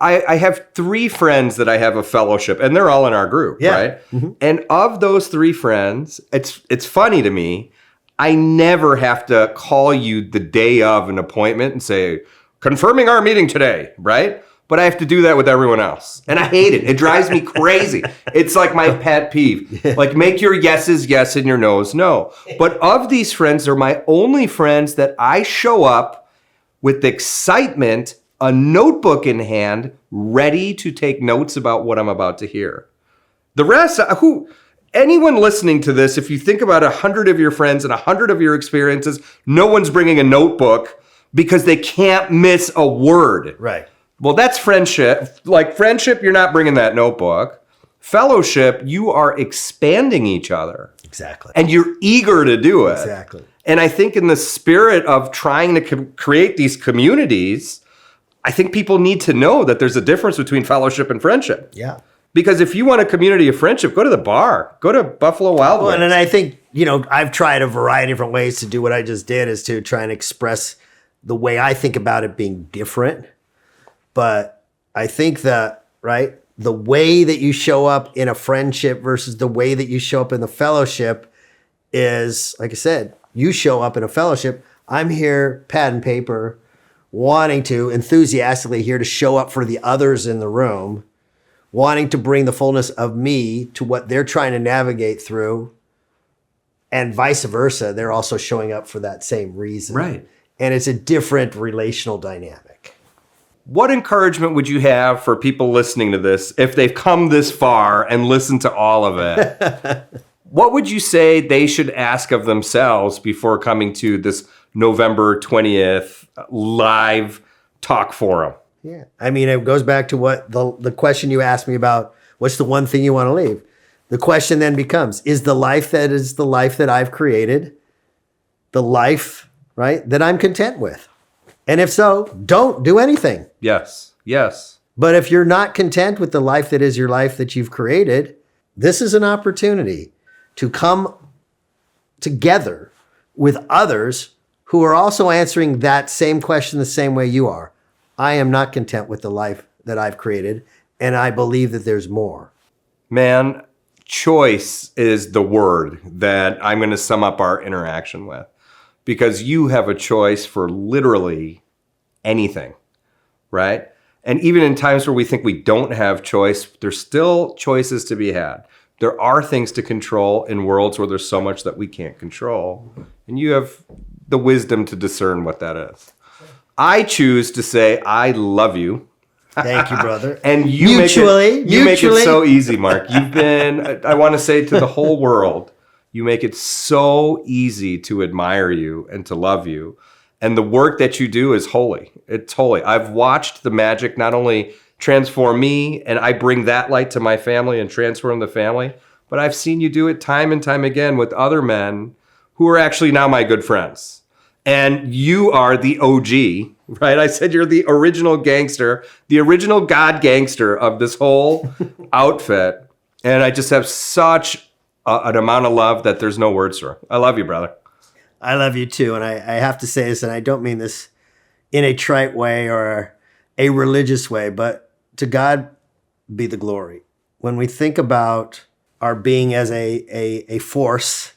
I have 3 friends that I have a fellowship, and they're all in our group, right? Mm-hmm. And of those 3 friends, it's funny to me, I never have to call you the day of an appointment and say, confirming our meeting today, right? But I have to do that with everyone else. And I hate it. It drives me crazy. It's like my pet peeve. Like, make your yeses yes and your nos no. But of these friends, they're my only friends that I show up with excitement, a notebook in hand, ready to take notes about what I'm about to hear. The rest, anyone listening to this, if you think about 100 of your friends and 100 of your experiences, no one's bringing a notebook because they can't miss a word. Right. Well, that's friendship. Like friendship, you're not bringing that notebook. Fellowship, you are expanding each other. Exactly. And you're eager to do it. Exactly. And I think in the spirit of trying to create these communities, I think people need to know that there's a difference between fellowship and friendship. Yeah. Because if you want a community of friendship, go to the bar. Go to Buffalo Wild Wings. And I think, I've tried a variety of different ways to do what I just did, is to try and express the way I think about it being different. But I think that, right, the way that you show up in a friendship versus the way that you show up in the fellowship is, like I said, you show up in a fellowship. I'm here, pad and paper, wanting to enthusiastically here to show up for the others in the room, wanting to bring the fullness of me to what they're trying to navigate through, and vice versa. They're also showing up for that same reason. Right. And it's a different relational dynamic. What encouragement would you have for people listening to this if they've come this far and listened to all of it? What would you say they should ask of themselves before coming to this November 20th live talk forum? Yeah. I mean, it goes back to what the question you asked me about, what's the one thing you want to leave? The question then becomes, is the life that I've created the life, right, that I'm content with? And if so, don't do anything. Yes. Yes. But if you're not content with the life that is your life that you've created, this is an opportunity to come together with others who are also answering that same question the same way you are. I am not content with the life that I've created, and I believe that there's more. Man, choice is the word that I'm going to sum up our interaction with. Because you have a choice for literally anything, right? And even in times where we think we don't have choice, there's still choices to be had. There are things to control in worlds where there's so much that we can't control. And you have the wisdom to discern what that is. I choose to say, I love you. Thank you, brother. And you make it so easy, Mark. You've been, I want to say to the whole world, you make it so easy to admire you and to love you. And the work that you do is holy. It's holy. I've watched the magic not only transform me, and I bring that light to my family and transform the family, but I've seen you do it time and time again with other men who are actually now my good friends. And you are the OG, right? I said you're the original gangster, the original God gangster of this whole outfit. And I just have such an amount of love that there's no words for. I love you, brother. I love you too. And I have to say this, and I don't mean this in a trite way or a religious way, but to God be the glory. When we think about our being as a force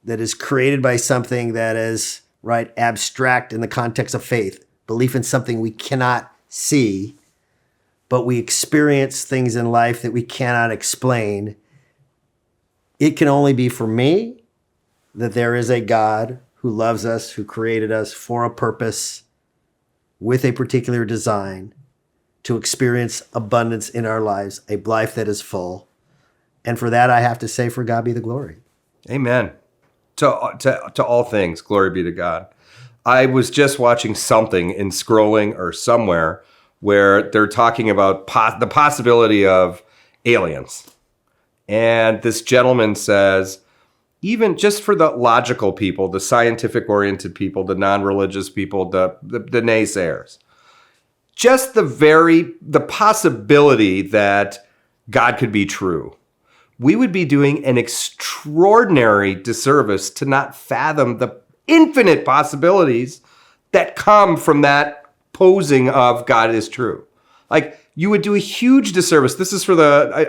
that is created by something that is, right, abstract in the context of faith, belief in something we cannot see, but we experience things in life that we cannot explain, it can only be for me that there is a God who loves us, who created us for a purpose with a particular design to experience abundance in our lives, a life that is full. And for that, I have to say, for God be the glory. Amen. To all things, glory be to God. I was just watching something in scrolling or somewhere where they're talking about the possibility of aliens. And this gentleman says, even just for the logical people, the scientific oriented people, the non-religious people, the naysayers, just the possibility that God could be true, we would be doing an extraordinary disservice to not fathom the infinite possibilities that come from that posing of God is true. Like, you would do a huge disservice. This is for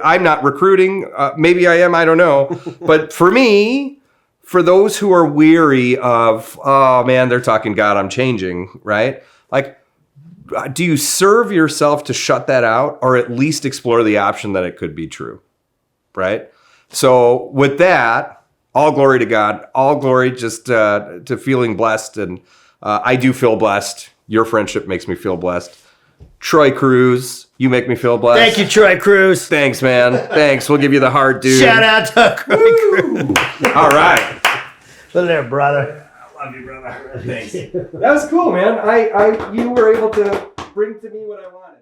I'm not recruiting. Maybe I am, I don't know. But for me, for those who are weary of, oh man, they're talking God, I'm changing, right? Like, do you serve yourself to shut that out, or at least explore the option that it could be true, right? So with that, all glory to God, all glory just to feeling blessed. And I do feel blessed. Your friendship makes me feel blessed. Troy Cruz, you make me feel blessed. Thank you, Troy Cruz. Thanks, man. Thanks. We'll give you the heart, dude. Shout out to Troy Cruz. All right. Look there, brother. I love you, brother. Thanks. That was cool, man. You were able to bring to me what I wanted.